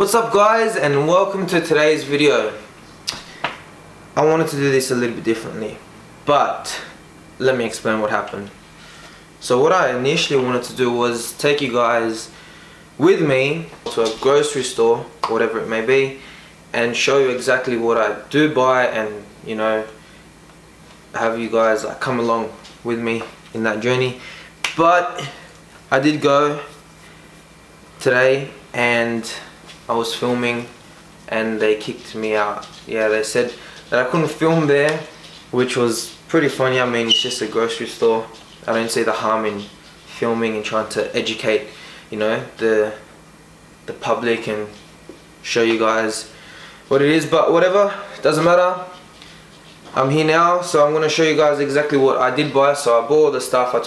What's up guys, and welcome to today's video. I wanted to do this a little bit differently, but let me explain what happened. So what I initially wanted to do was take you guys with me to a grocery store, whatever it may be, and show you exactly what I do buy, and you know, have you guys like come along with me in that journey. But I did go today and I was filming and they kicked me out. Yeah, they said that I couldn't film there, which was pretty funny. I mean, it's just a grocery store. I don't see the harm in filming and trying to educate, you know, the public and show you guys what it is, but whatever, doesn't matter. I'm here now, so I'm going to show you guys exactly what I did buy. So I bought all the stuff, I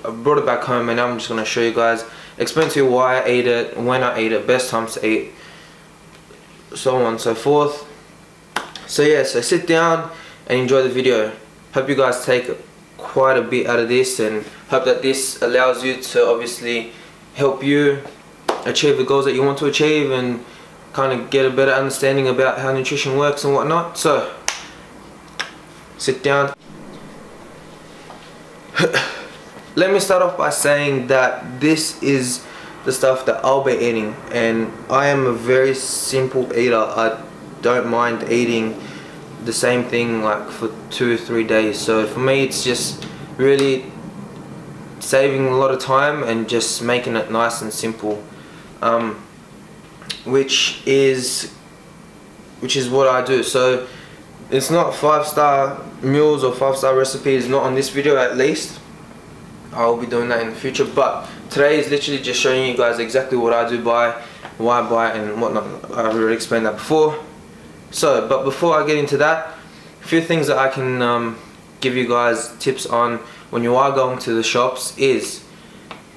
brought it back home, and now I'm just going to show you guys, explain to you why I ate it, when I ate it, best times to eat, so on and so forth. So yeah, so sit down and enjoy the video. Hope you guys take quite a bit out of this, and hope that this allows you to obviously help you achieve the goals that you want to achieve and kind of get a better understanding about how nutrition works and whatnot. So sit down. Let me start off by saying that this is the stuff that I'll be eating, and I am a very simple eater. I don't mind eating the same thing like for 2 or 3 days. So for me, it's just really saving a lot of time and just making it nice and simple, which is what I do. So it's not 5-star meals or 5-star recipes, not on this video at least. I'll be doing that in the future, but today is literally just showing you guys exactly what I do buy, why I buy and whatnot. I've already explained that before. So, but before I get into that, a few things that I can give you guys tips on when you are going to the shops is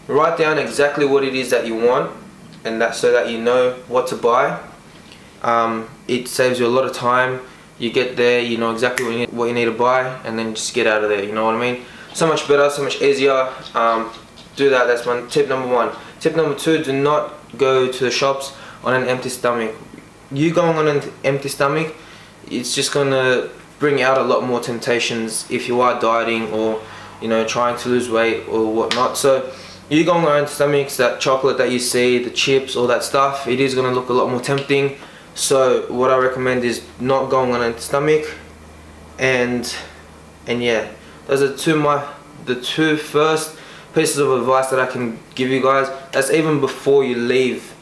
write down exactly what it is that you want, and that so that you know what to buy. It saves you a lot of time. You get there, you know exactly what you need to buy, and then just get out of there, you know what I mean? So much better, so much easier. Do that. That's my tip number 1. Tip number 2, do not go to the shops on an empty stomach. You going on an empty stomach, it's just gonna bring out a lot more temptations if you are dieting or, you know, trying to lose weight or whatnot. So you going on empty stomachs, that chocolate that you see, the chips, all that stuff, it is gonna look a lot more tempting. So what I recommend is not going on an empty stomach, and yeah, those are the two first pieces of advice that I can give you guys. That's even before you leave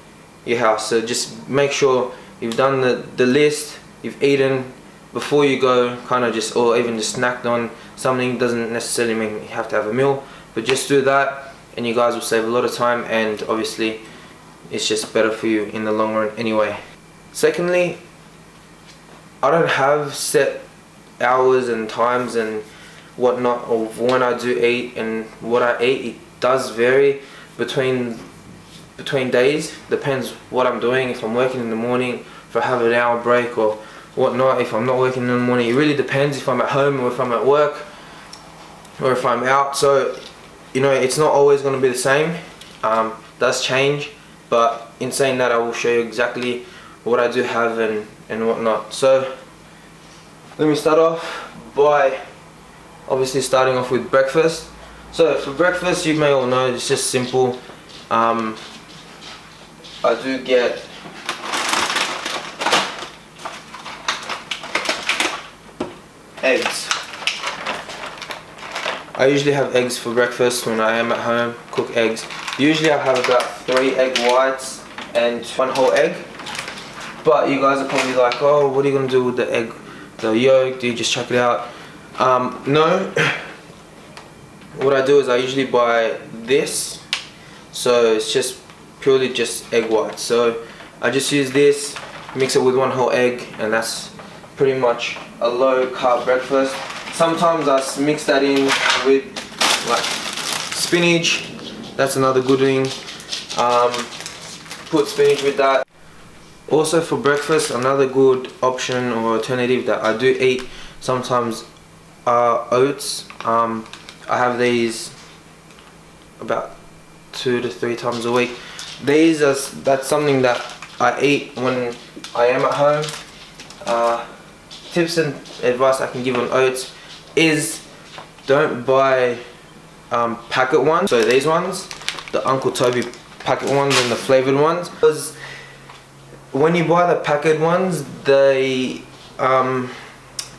your house. So just make sure you've done the list, you've eaten before you go, kind of just, or even just snacked on something. Doesn't necessarily mean you have to have a meal, but just do that and you guys will save a lot of time, and obviously it's just better for you in the long run anyway. Secondly, I don't have set hours and times and whatnot of when I do eat and what I eat. It does vary between days, depends what I'm doing. If I'm working in the morning, if I have an hour break or whatnot. If I'm not working in the morning, it really depends if I'm at home or if I'm at work or if I'm out. So you know, it's not always going to be the same. Does change, but in saying that, I will show you exactly what I do have and whatnot. So let me start off by obviously starting off with breakfast. So for breakfast, you may all know, it's just simple. I do get eggs. I usually have eggs for breakfast when I am at home, cook eggs. Usually I have about 3 egg whites and 1 whole egg. But you guys are probably like, oh, what are you going to do with the egg, the yolk? Do you just chuck it out? No. What I do is I usually buy this. So it's just purely just egg whites. So I just use this, mix it with 1 whole egg, and that's pretty much a low carb breakfast. Sometimes I mix that in with like spinach. That's another good thing. Put spinach with that. Also for breakfast, another good option or alternative that I do eat sometimes are oats. I have these about 2 to 3 times a week. That's something that I eat when I am at home. Tips and advice I can give on oats is don't buy packet ones. So these ones, the Uncle Toby packet ones and the flavored ones, because when you buy the packet ones, they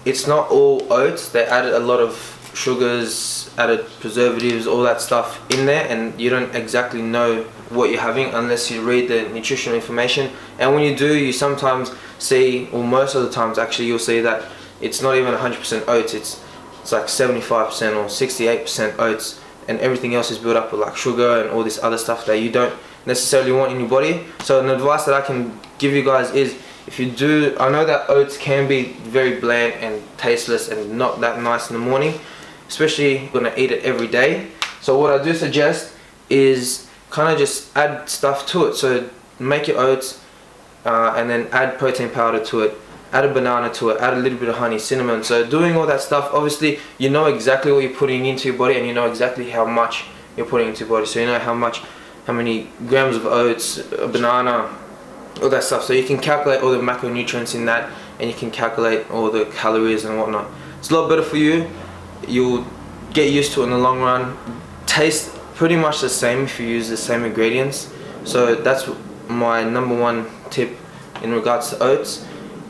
it's not all oats. They added a lot of sugars, added preservatives, all that stuff in there, and you don't exactly know what you're having unless you read the nutritional information. And when you do, you sometimes see, or most of the times actually, you'll see that it's not even 100% oats. It's like 75% or 68% oats, and everything else is built up with like sugar and all this other stuff that you don't necessarily want in your body. So an advice that I can give you guys is, if you do, I know that oats can be very bland and tasteless and not that nice in the morning, especially if you're gonna eat it every day. So what I do suggest is kind of just add stuff to it. So make your oats and then add protein powder to it, add a banana to it, add a little bit of honey, cinnamon. So doing all that stuff, obviously you know exactly what you're putting into your body, and you know exactly how much you're putting into your body. So you know how many grams of oats, a banana, all that stuff. So you can calculate all the macronutrients in that, and you can calculate all the calories and whatnot. It's a lot better for you. You'll get used to it in the long run. Tastes pretty much the same if you use the same ingredients. So that's my number one tip in regards to oats.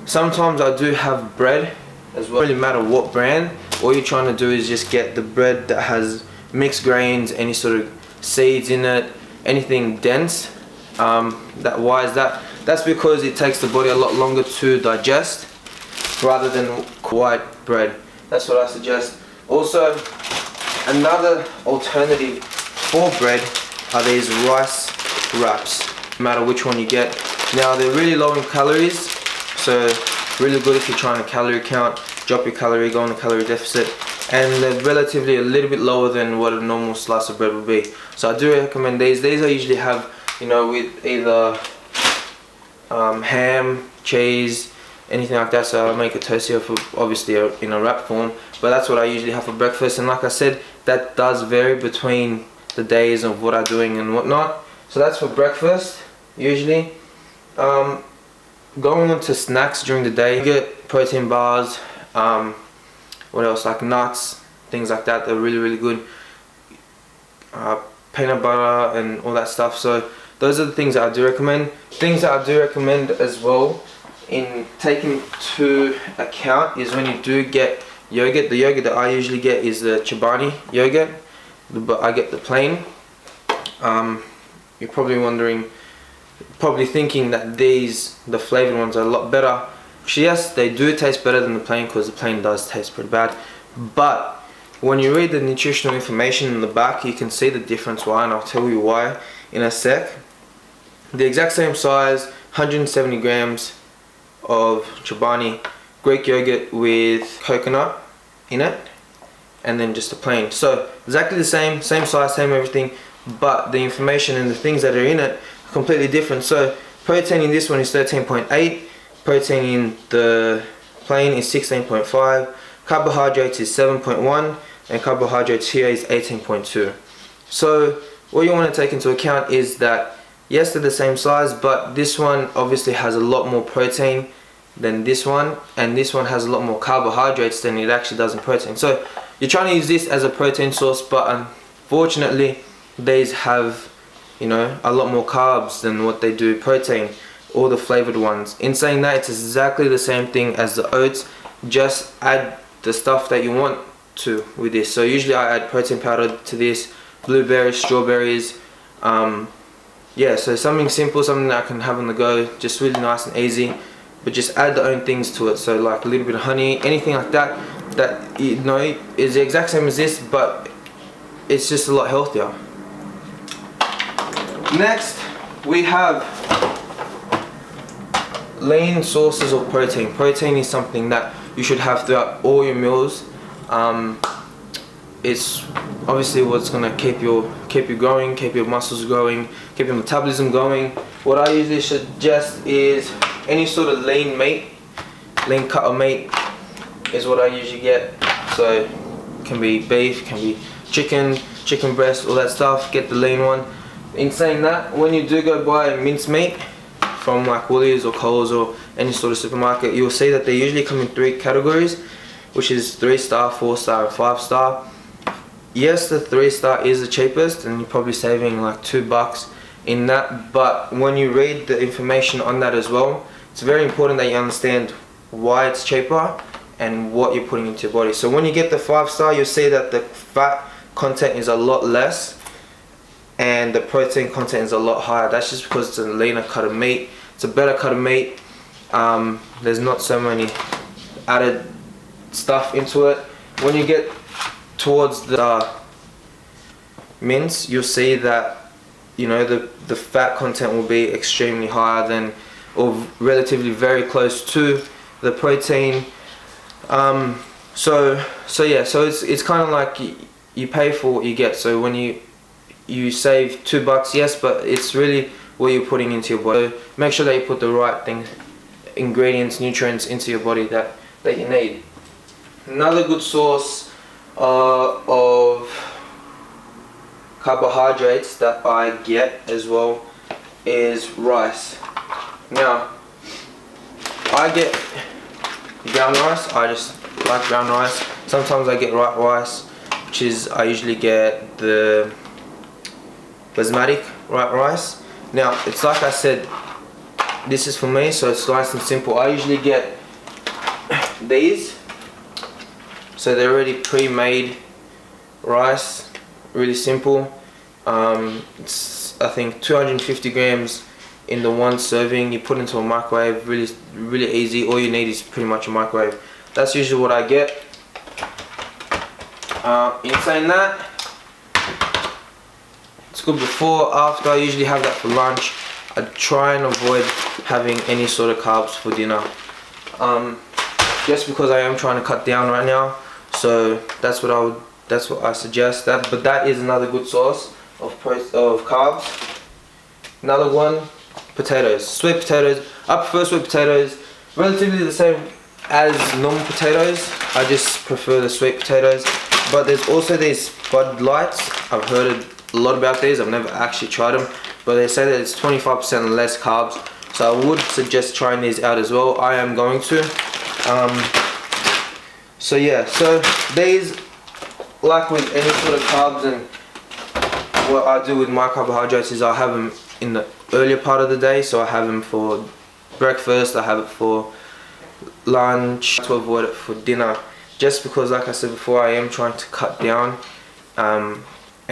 Sometimes I do have bread as well. It doesn't really matter what brand. All you're trying to do is just get the bread that has mixed grains, any sort of seeds in it, anything dense. Why is that? That's because it takes the body a lot longer to digest rather than white bread. That's what I suggest. Also, another alternative for bread are these rice wraps, no matter which one you get. Now they're really low in calories, so really good if you're trying to calorie count, drop your calorie, go on a calorie deficit, and they're relatively a little bit lower than what a normal slice of bread would be. So I do recommend these. These I usually have, you know, with either ham, cheese, anything like that. So I'll make a toasty for obviously in a wrap form, but that's what I usually have for breakfast. And like I said, that does vary between the days of what I'm doing and whatnot. So that's for breakfast usually. Going on to snacks during the day, you get protein bars, what else, like nuts, things like that. They're really good. Peanut butter and all that stuff. So those are the things that I do recommend. Things that I do recommend as well in taking to account is when you do get yogurt. The yogurt that I usually get is the Chobani yogurt, but I get the plain. You're probably wondering, probably thinking that the flavored ones are a lot better. Yes, they do taste better than the plain, because the plain does taste pretty bad. But when you read the nutritional information in the back, you can see the difference why, and I'll tell you why in a sec. The exact same size, 170 grams of Chobani Greek yogurt with coconut in it, and then just a plain. So exactly the same size, same everything, but the information and the things that are in it are completely different. So protein in this one is 13.8, protein in the plain is 16.5, carbohydrates is 7.1, and carbohydrates here is 18.2. So what you want to take into account is that yes, they're the same size, but this one obviously has a lot more protein than this one, and this one has a lot more carbohydrates than it actually does in protein. So you're trying to use this as a protein source, but unfortunately these have, you know, a lot more carbs than what they do protein, or the flavored ones. In saying that, it's exactly the same thing as the oats, just add the stuff that you want to with this. So usually I add protein powder to this, blueberries, strawberries, yeah, so something simple, something that I can have on the go, just really nice and easy, but just add the own things to it. So like a little bit of honey, anything like that, that, you know, is the exact same as this, but it's just a lot healthier. Next we have lean sources of protein. Protein is something that you should have throughout all your meals. It's obviously what's gonna keep you growing, keep your muscles growing, keep your metabolism going. What I usually suggest is any sort of lean meat, lean cut of meat is what I usually get. So it can be beef, can be chicken breast, all that stuff. Get the lean one. In saying that, when you do go buy minced meat, from like Woolies or Coles or any sort of supermarket, you'll see that they usually come in 3 categories, which is 3-star, 4-star, and 5-star. Yes, the 3-star is the cheapest, and you're probably saving like $2 in that. But when you read the information on that as well, it's very important that you understand why it's cheaper and what you're putting into your body. So when you get the 5-star, you'll see that the fat content is a lot less and the protein content is a lot higher. That's just because it's a leaner cut of meat. It's a better cut of meat. There's not so many added stuff into it. When you get towards the mince, you'll see that, you know, the fat content will be extremely higher than, or relatively very close to the protein. So it's kind of like you pay for what you get. So when you save $2, yes, but it's really what you're putting into your body. So make sure that you put the right things, ingredients, nutrients into your body that you need. Another good source of carbohydrates that I get as well is rice. Now, I get brown rice. I just like brown rice. Sometimes I get white rice, which is, I usually get the basmati white rice. Now, it's like I said, this is for me, so it's nice and simple. I usually get these. So they're already pre-made rice, really simple. It's, I think, 250 grams in the one serving. You put into a microwave, really easy. All you need is pretty much a microwave. That's usually what I get. In saying that, it's good before, after. I usually have that for lunch. I try and avoid having any sort of carbs for dinner, just because I am trying to cut down right now. So that's what I suggest. But that is another good source of carbs. Another one, potatoes, sweet potatoes. I prefer sweet potatoes, relatively the same as normal potatoes. I just prefer the sweet potatoes. But there's also these Bud Lights. I've heard a lot about these. I've never actually tried them, but they say that it's 25% less carbs. So I would suggest trying these out as well. I am going to. So yeah, so these, like with any sort of carbs, and what I do with my carbohydrates is I have them in the earlier part of the day. So I have them for breakfast, I have it for lunch, to avoid it for dinner, just because, like I said before, I am trying to cut down, and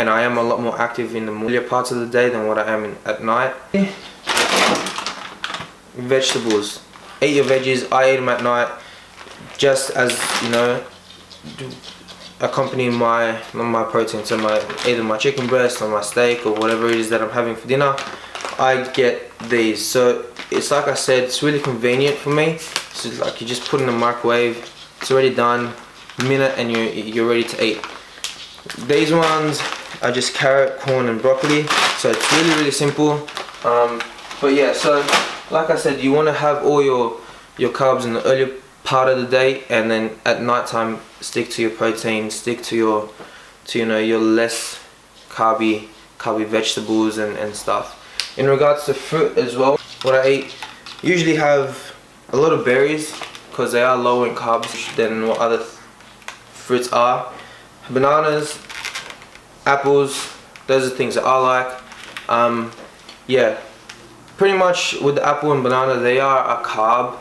I am a lot more active in the earlier parts of the day than what I am at night. Vegetables, eat your veggies. I eat them at night, just as, you know, accompanying my protein. So either my chicken breast or my steak or whatever it is that I'm having for dinner, I get these. So it's like I said, it's really convenient for me. So it's like you just put in the microwave, it's already done, minute, and you're ready to eat. These ones are just carrot, corn, and broccoli. So it's really simple. But yeah, so like I said, you want to have all your carbs in the earlier part of the day, and then at night time stick to your protein, stick to your your less carby vegetables and stuff. In regards to fruit as well, what I eat, usually have a lot of berries because they are lower in carbs than what other fruits are. Bananas, apples, those are things that I like. Yeah, pretty much with the apple and banana, they are a carb.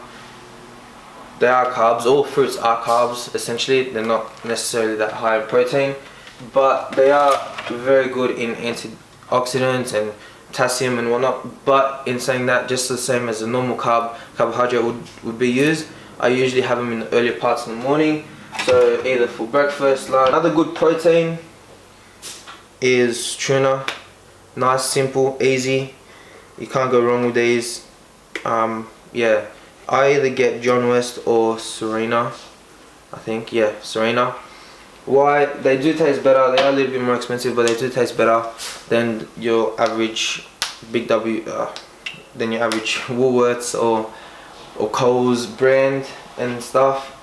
They are carbs. All fruits are carbs, essentially. They're not necessarily that high in protein, but they are very good in antioxidants and potassium and whatnot. But in saying that, just the same as a normal carbohydrate would be used, I usually have them in the earlier parts of the morning. So either for breakfast, lunch. Another good protein is tuna. Nice, simple, easy. You can't go wrong with these. Yeah, I either get John West or Serena. I think, yeah, Serena. Why? They do taste better. They are a little bit more expensive, but they do taste better than your average than your average Woolworths or Coles brand and stuff.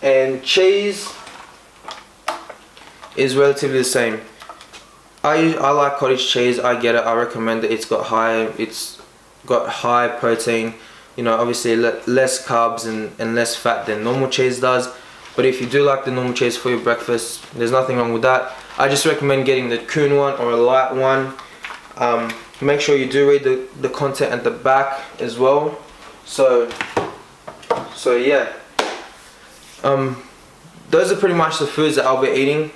And cheese is relatively the same. I like cottage cheese. I get it. I recommend it. It's got high. It's got high protein, you know, obviously less carbs and less fat than normal cheese does. But if you do like the normal cheese for your breakfast, there's nothing wrong with that. I just recommend getting the Coon one or a light one. Make sure you do read the content at the back as well. So yeah, those are pretty much the foods that I'll be eating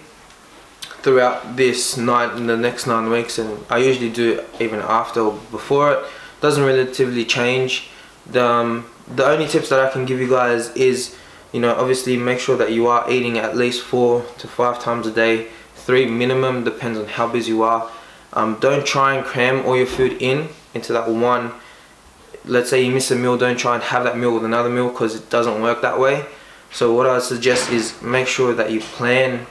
throughout the next 9 weeks, and I usually do even after or before it. Doesn't relatively change. The only tips that I can give you guys is, you know, obviously make sure that you are eating at least 4 to 5 times a day, 3 minimum, depends on how busy you are. Don't try and cram all your food into that one. Let's say you miss a meal, don't try and have that meal with another meal, because it doesn't work that way. So what I suggest is make sure that you plan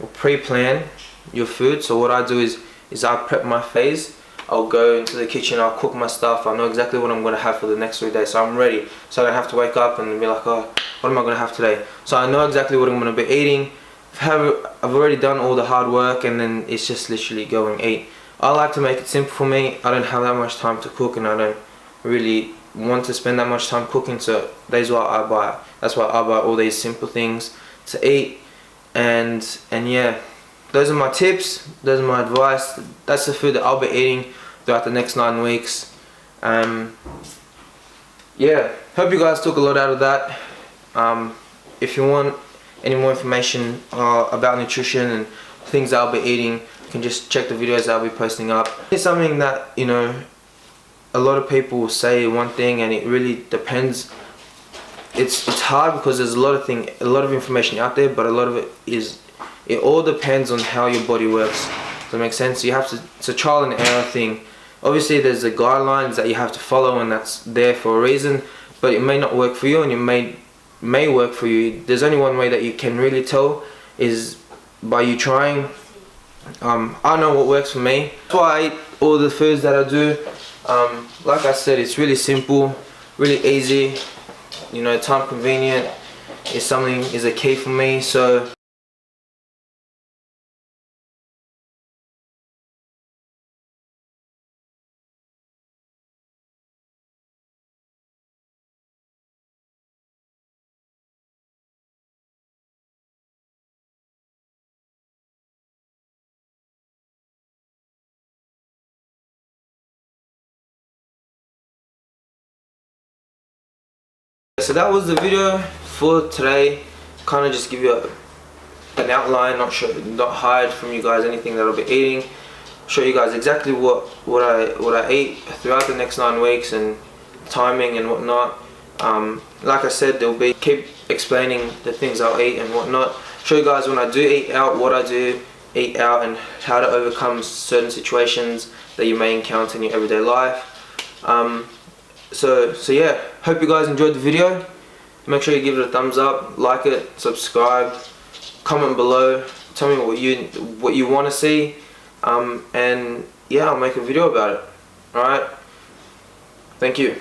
or pre-plan your food. So what I do is I prep my phase. I'll go into the kitchen, I'll cook my stuff, I know exactly what I'm going to have for the next 3 days, so I'm ready. So I don't have to wake up and be like, oh, what am I going to have today? So I know exactly what I'm going to be eating. I've already done all the hard work, and then it's just literally go and eat. I like to make it simple for me. I don't have that much time to cook, and I don't really want to spend that much time cooking, so that's why I buy all these simple things to eat. And yeah, those are my tips, those are my advice. That's the food that I'll be eating throughout the next 9 weeks. Yeah, hope you guys took a lot out of that. If you want any more information about nutrition and things I'll be eating, you can just check the videos I'll be posting up. It's something that, you know, a lot of people say one thing and it really depends. It's hard because there's a lot of information out there, but a lot of it all depends on how your body works. Does that make sense? You have to, it's a trial and error thing. Obviously there's the guidelines that you have to follow, and that's there for a reason, but it may not work for you, and it may work for you. There's only one way that you can really tell, is by you trying. I know what works for me. That's why I eat all the foods that I do. Like I said, it's really simple, really easy. You know, time convenient is a key for me. So that was the video for today. Kind of just give you an outline, not hide from you guys anything that I'll be eating. Show you guys exactly what I eat throughout the next 9 weeks, and timing and whatnot. Like I said, keep explaining the things I'll eat and whatnot. Show you guys when I do eat out, what I do eat out, and how to overcome certain situations that you may encounter in your everyday life. So yeah, hope you guys enjoyed the video. Make sure you give it a thumbs up, like it, subscribe, comment below, tell me what you want to see, and yeah, I'll make a video about it. Alright, thank you.